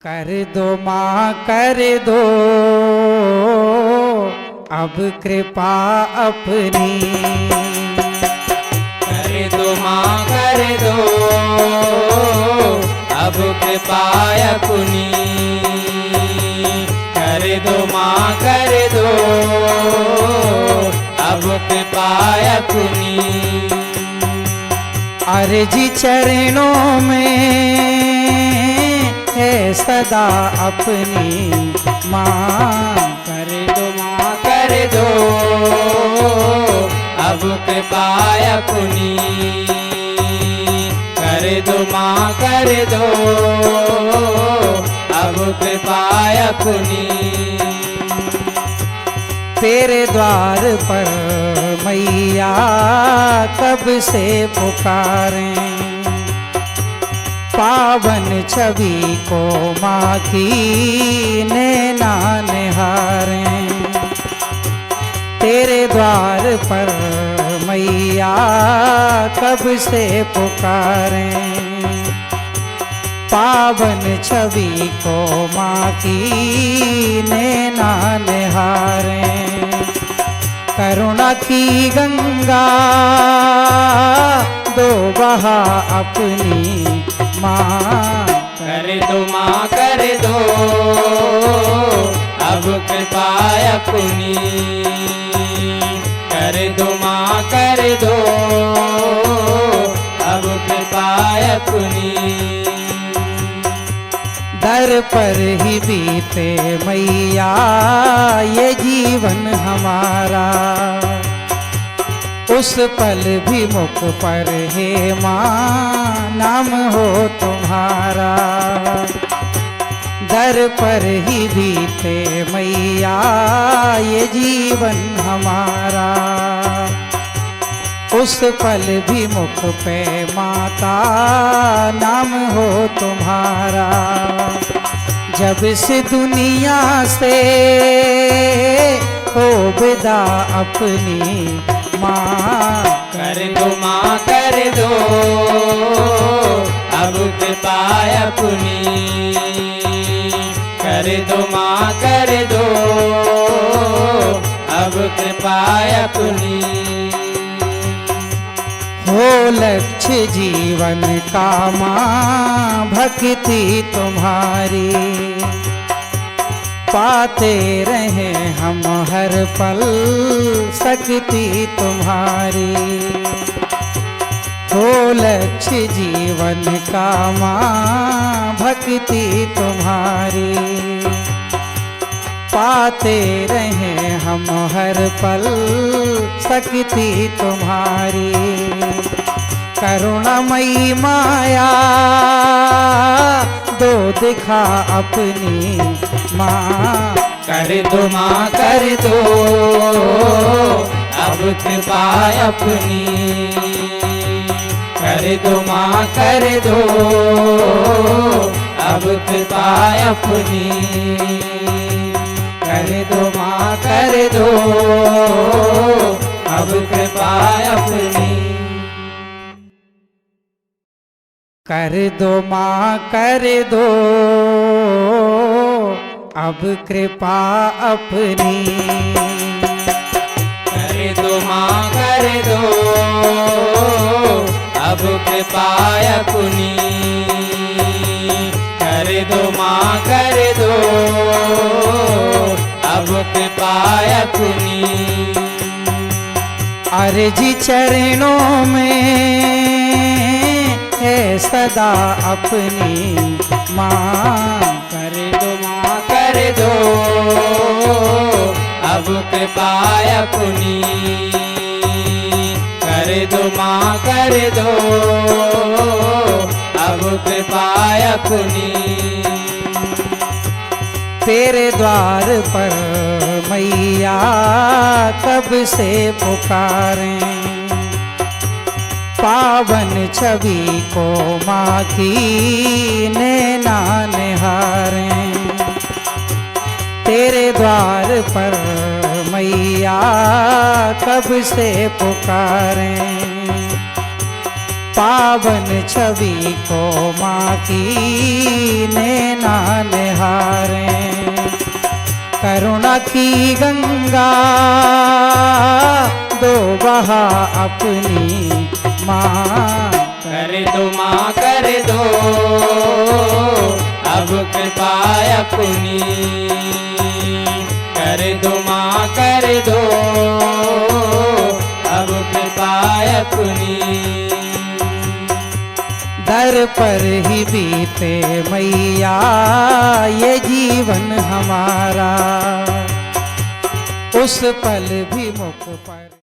कर दो माँ कर दो अब कृपा अपनी। कर दो माँ कर दो अब कृपा अपनी। कर दो माँ कर दो अब कृपा अपनी। अर्जी चरणों में है सदा अपनी माँ। कर दो माँ कर दो अब कृपा अपनी। कर दो माँ कर दो अब कृपा अपनी। तेरे द्वार पर मैया कब से पुकारें। पावन छवि को माँ की नैना निहारें। तेरे द्वार पर मैया कब से पुकारें। पावन छवि को माँ की नैना निहारें। करुणा की गंगा दो बहा अपनी माँ। कर दो माँ कर दो अब कृपा अपनी। कर दो माँ कर दो अब कृपा अपनी। दर पर ही बीते मैया ये जीवन हमारा। उस पल भी मुख पर हे माँ नाम हो तुम्हारा। दर पर ही बीते मैया ये जीवन हमारा। उस पल भी मुख पे माता नाम हो तुम्हारा। जब से दुनिया से हो विदा अपनी माँ। कर दो माँ कर दो अब कृपा अपनी। कर दो माँ कर दो अब कृपा अपनी। हो लक्ष्य जीवन का माँ भक्ति तुम्हारी। पाते रहे हम हर पल शक्ति तुम्हारी। हो लक्ष्य जीवन का माँ भक्ति तुम्हारी। पाते रहे हम हर पल शक्ति तुम्हारी। करुणामयी माया दो दिखा अपनी माँ। कर दो माँ कर दो अब कृपा अपनी। कर दो माँ कर दो अब कृपा अपनी। कर दो माँ कर दो अब कृपा अपनी। कर दो माँ कर दो अब कृपा अपनी। कर दो माँ कर दो अब कृपा अपनी। कर दो माँ कर दो अब कृपा अपनी। अर्जी चरणों में है सदा अपनी माँ। कर दो माँ कर दो अब कृपा अपनी। कर दो माँ कर दो अब कृपा अपनी। तेरे द्वार पर मैया कब से पुकारें। पावन छवि को माँ की नैना निहारें। तेरे द्वार पर मैया कब से पुकारें। पावन छवि को माँ की नैना सखी गंगा दो बहा अपनी माँ। कर दो माँ कर दो अब कृपा अपनी, कर दो माँ कर दो अब कृपा अपनी। दर पर ही बीते मैया ये जीवन हमारा, उस पल भी मुख पर